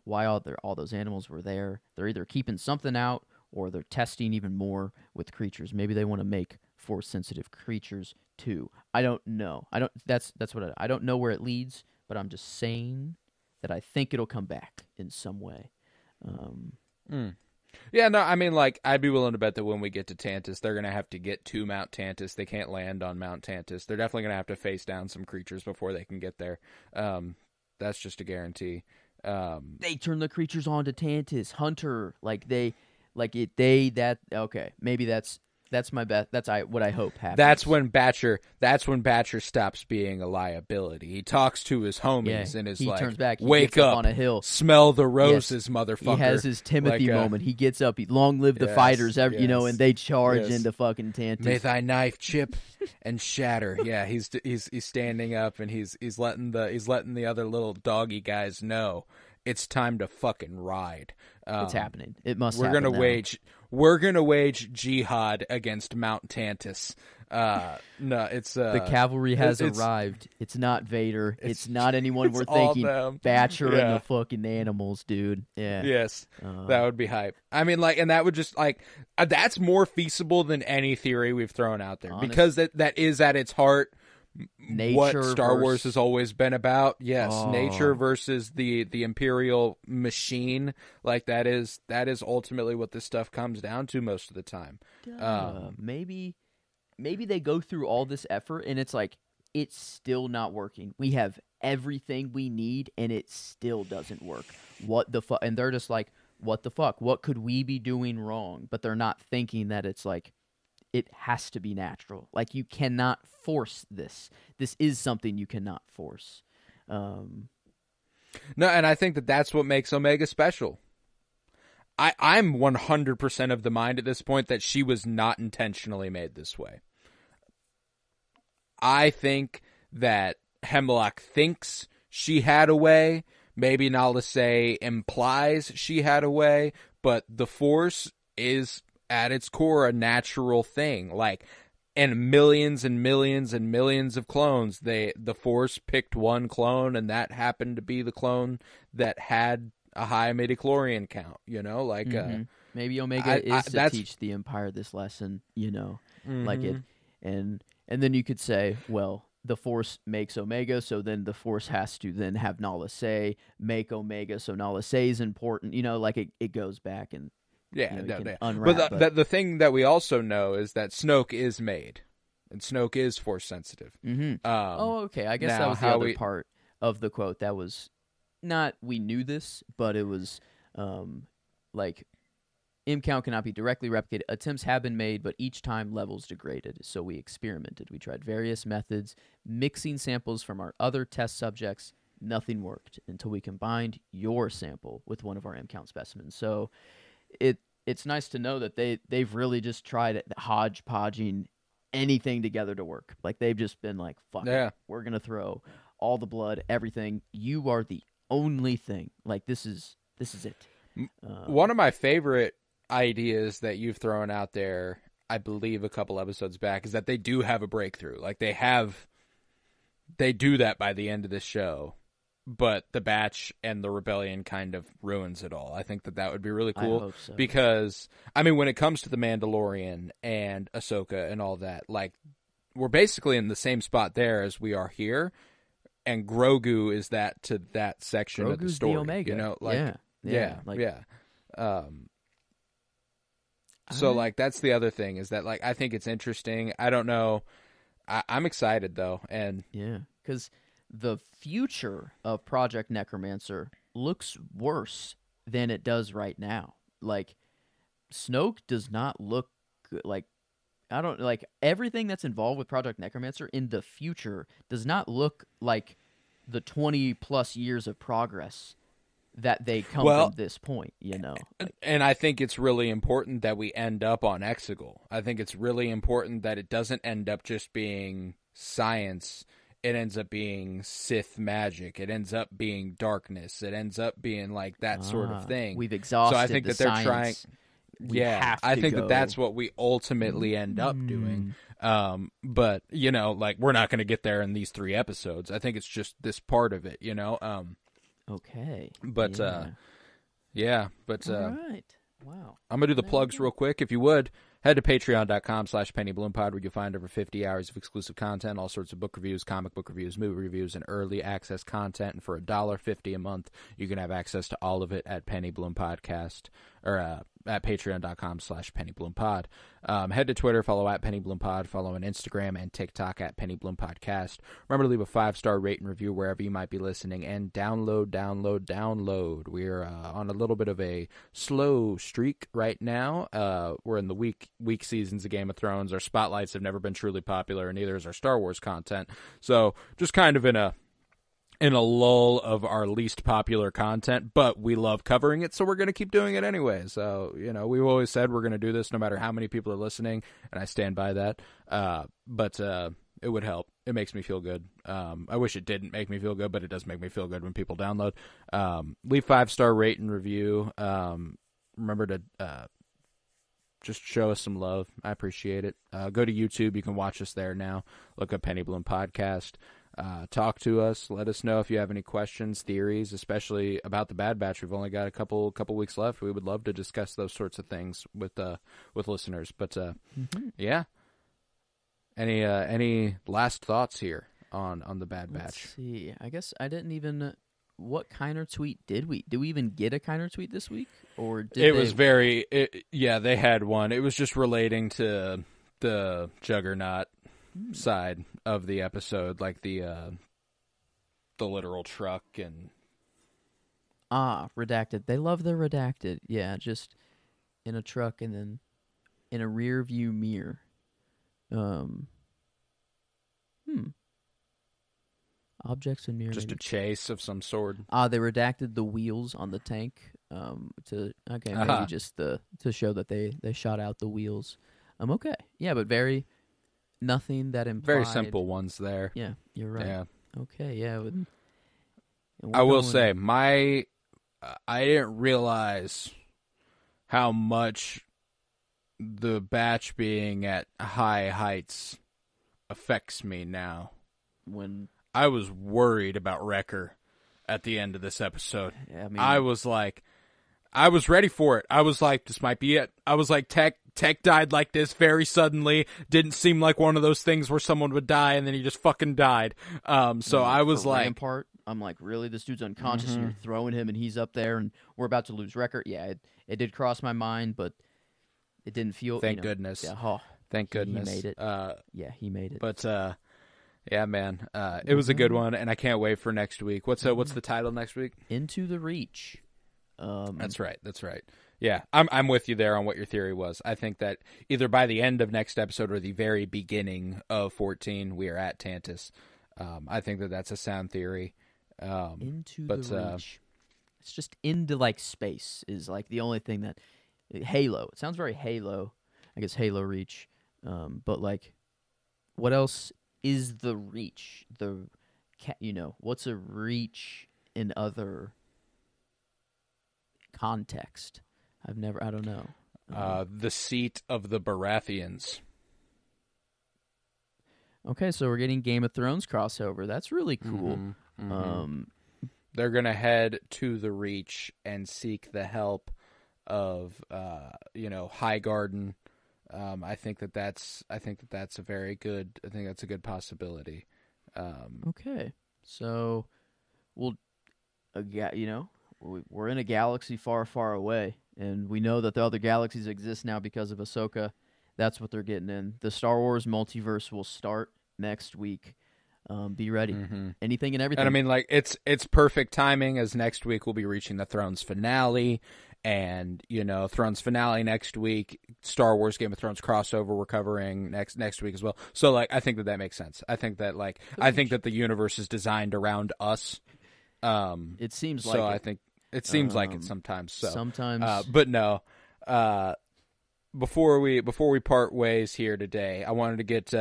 Why all those animals were there. They're either keeping something out, or they're testing even more with creatures. Maybe they want to make Force-sensitive creatures too. I don't know. That's what I don't know where it leads, but I'm just saying that I think it'll come back in some way. Yeah, no, I mean, like, I'd be willing to bet that when we get to Tantus, they're going to have to get to Mount Tantus. They can't land on Mount Tantus. They're definitely going to have to face down some creatures before they can get there. That's just a guarantee. They turn the creatures on to Tantus. Hunter, okay, maybe that's my bet. That's what I hope happens. That's when Batcher stops being a liability. He talks to his homies and is he like, turns back. He wake gets up on a hill, smell the roses, motherfucker. He has his Timothy moment. He gets up. Long live the fighters, you know, and they charge into fucking Tantus. May thy knife chip and shatter. Yeah, he's standing up and he's letting the other little doggy guys know it's time to fucking ride. It's happening. It must. We're gonna wage jihad against Mount Tantus. No, it's the cavalry has arrived. It's not Vader. It's not anyone we're thinking. Batcher and the fucking animals, dude. Yeah. Yes, that would be hype. I mean, like, and that would just like that's more feasible than any theory we've thrown out there because that is at its heart nature what Star Wars versus... has always been about. Yes, nature Oh. versus the Imperial machine. Like that is ultimately what this stuff comes down to most of the time. Maybe they go through all this effort and it's like it's still not working. We have everything we need and it still doesn't work. What the fuck? And they're just like, what the fuck? What could we be doing wrong? But they're not thinking that it's like it has to be natural. Like you cannot force this. This is something you cannot force. No, and I think that that's what makes Omega special. I'm 100% of the mind at this point that she was not intentionally made this way. I think that Hemlock thinks she had a way. Maybe Nalase implies she had a way, but the Force is at its core a natural thing. Like, and millions and millions and millions of clones, the Force picked one clone, and that happened to be the clone that had a high midichlorian count, you know, like maybe Omega is to teach the Empire this lesson, you know, like it, and then you could say, well, the Force makes Omega, so then the Force has to then have Nala Se make Omega, so Nala Se is important, you know, like it goes back and unwrap. But the thing that we also know is that Snoke is made, and Snoke is Force sensitive. Okay, I guess that was the other part of the quote that was. Not we knew this, but it was like M count cannot be directly replicated. Attempts have been made, but each time levels degraded. So we experimented. We tried various methods, mixing samples from our other test subjects. Nothing worked until we combined your sample with one of our M count specimens. So it's nice to know that they've really just tried hodgepodging anything together to work. Like they've just been like, fuck it. We're gonna throw all the blood, everything. You are the only thing. Like this is it. One of my favorite ideas that you've thrown out there, I believe a couple episodes back, is that they do have a breakthrough. Like they do that by the end of this show, but the Batch and the Rebellion kind of ruins it all. I think that would be really cool. I hope so. Because I mean, when it comes to the Mandalorian and Ahsoka and all that, like we're basically in the same spot there as we are here. And Grogu is that to that section of the story. The Omega. You know, like, yeah. So, like, that's the other thing is that, like, I think it's interesting. I don't know. I'm excited, though. And yeah, because the future of Project Necromancer looks worse than it does right now. Like, Snoke does not look good. Like, I don't like everything that's involved with Project Necromancer in the future does not look like the 20 plus years of progress that they come from this point, you know. And I think it's really important that we end up on Exegol. I think it's really important that it doesn't end up just being science. It ends up being Sith magic. It ends up being darkness. It ends up being like that sort of thing. We've exhausted so I think the that they're science. trying. I think that that's what we ultimately end up doing. But, you know, like, we're not going to get there in these 3 episodes. I think it's just this part of it, you know? Okay. But, All right. Wow. I'm going to do the plugs real quick. If you would, head to patreon.com/pennybloom-pod, where you'll find over 50 hours of exclusive content, all sorts of book reviews, comic book reviews, movie reviews, and early access content. And for $1.50 a month, you can have access to all of it at Penny Bloom Podcast, or at patreon.com/pennybloom-pod. Head to Twitter, follow at PennyBloomPod, follow on Instagram and TikTok at PennyBloomPodcast. Remember to leave a 5-star rate and review wherever you might be listening, and download. We're on a little bit of a slow streak right now. We're in the week seasons of Game of Thrones. Our spotlights have never been truly popular, and neither is our Star Wars content. So just kind of in a lull of our least popular content, but we love covering it, so we're going to keep doing it anyway. So, you know, we've always said we're going to do this no matter how many people are listening, and I stand by that. But it would help. It makes me feel good. I wish it didn't make me feel good, but it does make me feel good when people download. Leave 5-star rate and review. Remember to just show us some love. I appreciate it. Go to YouTube. You can watch us there now. Look up Penny Bloom Podcast. Talk to us. Let us know if you have any questions, theories, especially about the Bad Batch. We've only got a couple weeks left. We would love to discuss those sorts of things with listeners. But yeah, Any last thoughts here on the Bad Batch? Let's see. I guess I didn't even. What Kiner tweet did we? Did we even get a Kiner tweet this week, or did It was very. Yeah, they had one. It was just relating to the Juggernaut side of the episode, like the literal truck and redacted. They love the redacted. Yeah, just in a truck and then in a rear view mirror. Objects in mirror. just maybe. a chase of some sort. They redacted the wheels on the tank. Maybe just to show that they shot out the wheels. Okay. Yeah, but nothing that implied. Very simple ones there. Yeah, you're right. Yeah. Okay. Yeah. I will say I didn't realize how much the batch being at high heights affects me now. When I was worried about Wrecker at the end of this episode. I mean, I was ready for it. I was like, this might be it. I was like, Tech died like this very suddenly. Didn't seem like one of those things where someone would die and then he just fucking died. So I was like, Rampart, I'm like, really? This dude's unconscious and you're throwing him and he's up there and we're about to lose Wrecker? Yeah, it did cross my mind, but it didn't feel. Thank goodness. Yeah, thank goodness. He made it. He made it. But yeah, man, it was a good one, and I can't wait for next week. What's the title next week? Into the Reach. That's right. Yeah, I'm with you there on what your theory was. I think that either by the end of next episode or the very beginning of 14, we are at Tantus. I think that that's a sound theory. Into the Reach. It's just into like space is like the only thing that Halo. It sounds very Halo. I guess Halo Reach. But like, what else is the Reach? What's a reach in other context? I don't know. The seat of the Baratheons. Okay, so we're getting Game of Thrones crossover. That's really cool. They're gonna head to the Reach and seek the help of Highgarden. I think that's a very good. I think that's a good possibility. Okay, so we're in a galaxy far, far away, and we know that the other galaxies exist now because of Ahsoka. That's what they're getting in. The Star Wars multiverse will start next week. Be ready. Anything and everything. And I mean, like, it's perfect timing, as next week we'll be reaching the Thrones finale. And, Thrones finale next week, Star Wars Game of Thrones crossover we're covering next week as well. So, like, I think that makes sense. I think that, that the universe is designed around us. It seems like so. I think it seems like it sometimes. So sometimes, but no. Before we part ways here today, I wanted to get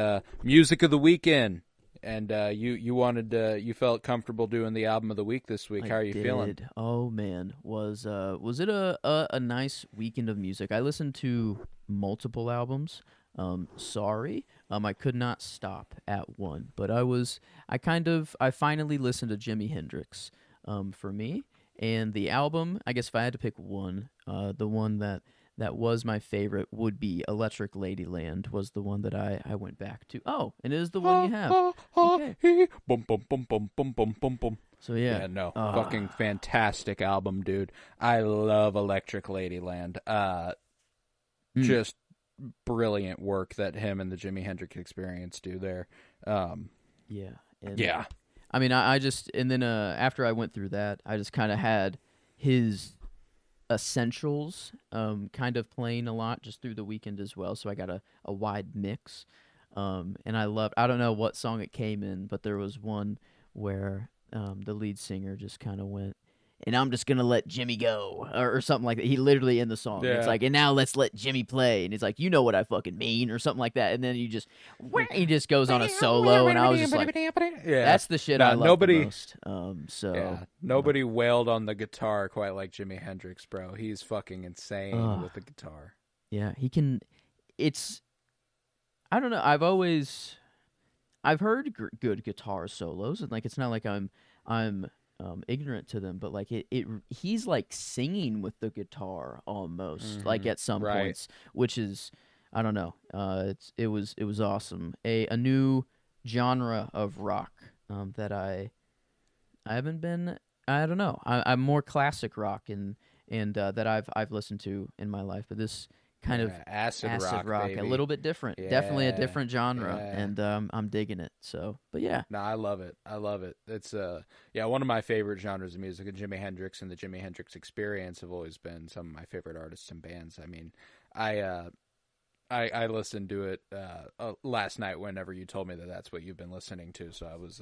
music of the weekend. And you felt comfortable doing the album of the week this week. How are you feeling? Oh man, was it a nice weekend of music? I listened to multiple albums. Sorry, I could not stop at one, but I finally listened to Jimi Hendrix. For me, and the album, I guess if I had to pick one, the one that was my favorite would be Electric Ladyland, was the one that I went back to. Oh, and it is the one you have. Okay. Boom, boom, boom, boom, boom, boom, boom, boom. So yeah. Yeah, no. Fucking fantastic album, dude. I love Electric Ladyland. Just brilliant work that him and the Jimi Hendrix Experience do there. Yeah. Yeah. I mean, I just, and then after I went through that, I just kind of had his essentials kind of playing a lot just through the weekend as well, so I got a wide mix. And I don't know what song it came in, but there was one where the lead singer just kind of went, and I'm just gonna let Jimmy go, or something like that. He literally in the song, it's like, and now let's let Jimmy play, and it's like, you know what I fucking mean, or something like that. And then he just goes on a solo, and I was just like, that's the shit I love the most. Nobody wailed on the guitar quite like Jimi Hendrix, bro. He's fucking insane with the guitar. Yeah, he can. I don't know. I've heard good guitar solos, and like, it's not like I'm ignorant to them, but like he's like singing with the guitar almost, like at some points, which is I don't know. It was awesome. A new genre of rock that I haven't been. I don't know. I'm more classic rock and that I've listened to in my life, but this kind of Yeah, acid acid rock, rock, a baby. little bit different. Definitely a Yeah, different genre, yeah. and I'm digging it. So, but yeah. No, I love it. I love it. It's yeah, one of my favorite genres of music. And Jimi Hendrix and the Jimi Hendrix Experience have always been some of my favorite artists and bands. I mean, I I listened to it last night whenever you told me that that's what you've been listening to. So I was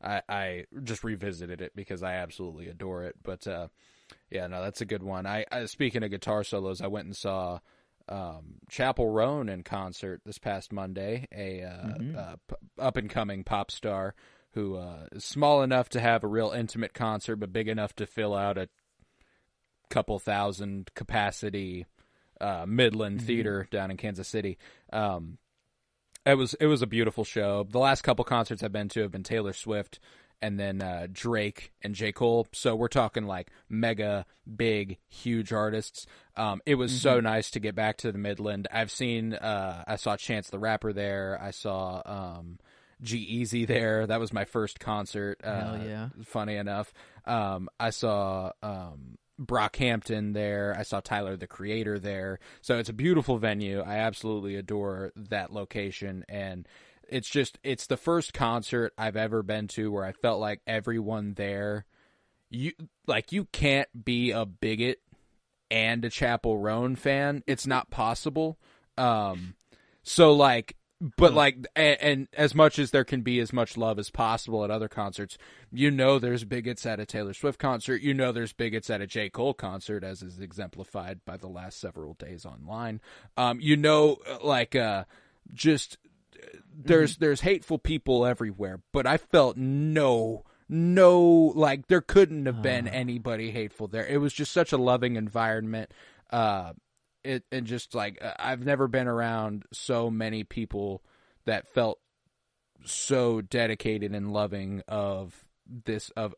I just revisited it because I absolutely adore it. But yeah, no, that's a good one. I speaking of guitar solos, I went and saw Chapel Roan in concert this past Monday, up and coming pop star who is small enough to have a real intimate concert, but big enough to fill out a couple thousand capacity Midland Theater down in Kansas City. It was a beautiful show. The last couple concerts I've been to have been Taylor Swift and then Drake and J. Cole. So we're talking like mega, big, huge artists. It was so nice to get back to the Midland. I saw Chance the Rapper there. I saw G-Eazy there. That was my first concert. Hell yeah. Funny enough. I saw Brockhampton there. I saw Tyler the Creator there. So it's a beautiful venue. I absolutely adore that location, and it's the first concert I've ever been to where I felt like everyone there, you can't be a bigot and a Chapel Roan fan. It's not possible. So like, but like, and as much as there can be as much love as possible at other concerts, there's bigots at a Taylor Swift concert. There's bigots at a J. Cole concert, as is exemplified by the last several days online. Just there's hateful people everywhere, but I felt no, like there couldn't have been anybody hateful there. It was just such a loving environment. And just like I've never been around so many people that felt so dedicated and loving of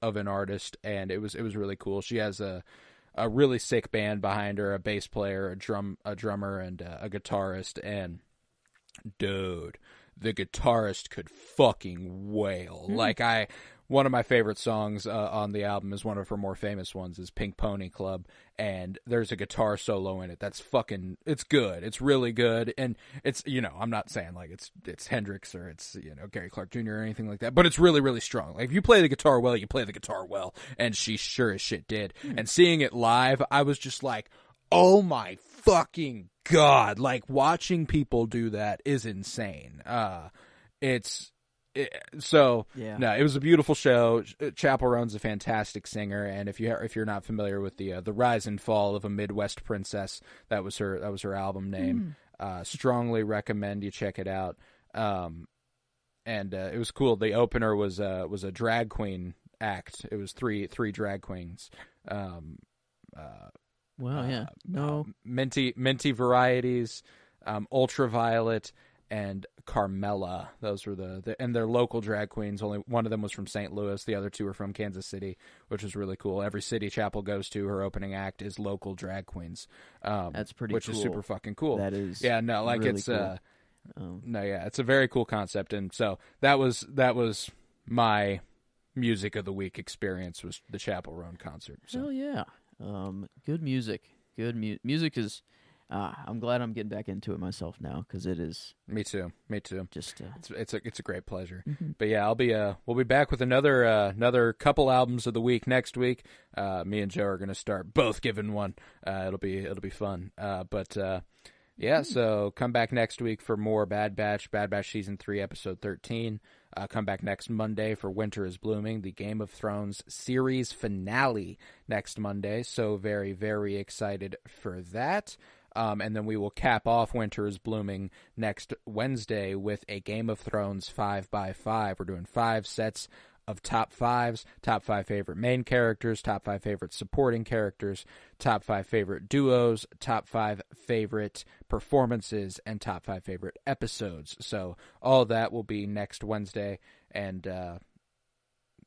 an artist, and it was really cool. She has a really sick band behind her, a bass player, a drummer, and a guitarist. And dude, the guitarist could fucking wail. One of my favorite songs on the album is one of her more famous ones, is Pink Pony Club, and there's a guitar solo in it that's it's good. It's really good, and it's, I'm not saying like it's Hendrix or it's, Gary Clark Jr. or anything like that, but it's really, really strong. Like, if you play the guitar well, you play the guitar well, and she sure as shit did. And seeing it live, I was just like, oh my fucking God, like, watching people do that is insane. No, it was a beautiful show. Chapel Roan's a fantastic singer, and if you're not familiar with the Rise and Fall of a Midwest Princess, that was her album name. Strongly recommend you check it out. And it was cool. The opener was a drag queen act. It was three drag queens. Minty Varieties, Ultraviolet, and Carmela. Those were and they're local drag queens. Only one of them was from St. Louis. The other two were from Kansas City, which was really cool. Every city Chapel goes to, her opening act is local drag queens. That's pretty which cool. is super fucking cool. That is like really it's cool. It's a very cool concept. And so that was my music of the week experience, was the Chapel Roan concert. So. Hell yeah. Good music. Music is. I'm glad I'm getting back into it myself now, because it is. Me too. Just it's a great pleasure. But yeah, we'll be back with another couple albums of the week next week. Me and Joe are gonna start both giving one. It'll be fun. So come back next week for more Bad Batch Season 3, Episode 13. Come back next Monday for Winter is Blooming, the Game of Thrones series finale next Monday. So very, very excited for that. And then we will cap off Winter is Blooming next Wednesday with a Game of Thrones 5x5. We're doing 5 sets of top 5s, top 5 favorite main characters, top 5 favorite supporting characters, top 5 favorite duos, top 5 favorite performances, and top 5 favorite episodes. So all that will be next Wednesday. And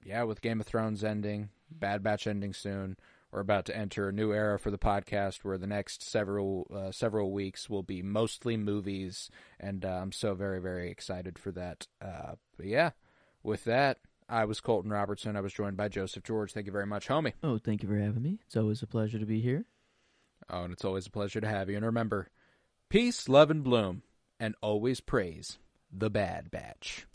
with Game of Thrones ending, Bad Batch ending soon, we're about to enter a new era for the podcast where the next several weeks will be mostly movies, and I'm so very, very excited for that. But yeah, with that, I was Colton Robertson. I was joined by Joseph George. Thank you very much, homie. Oh, thank you for having me. It's always a pleasure to be here. Oh, and it's always a pleasure to have you. And remember, peace, love, and bloom, and always praise the Bad Batch.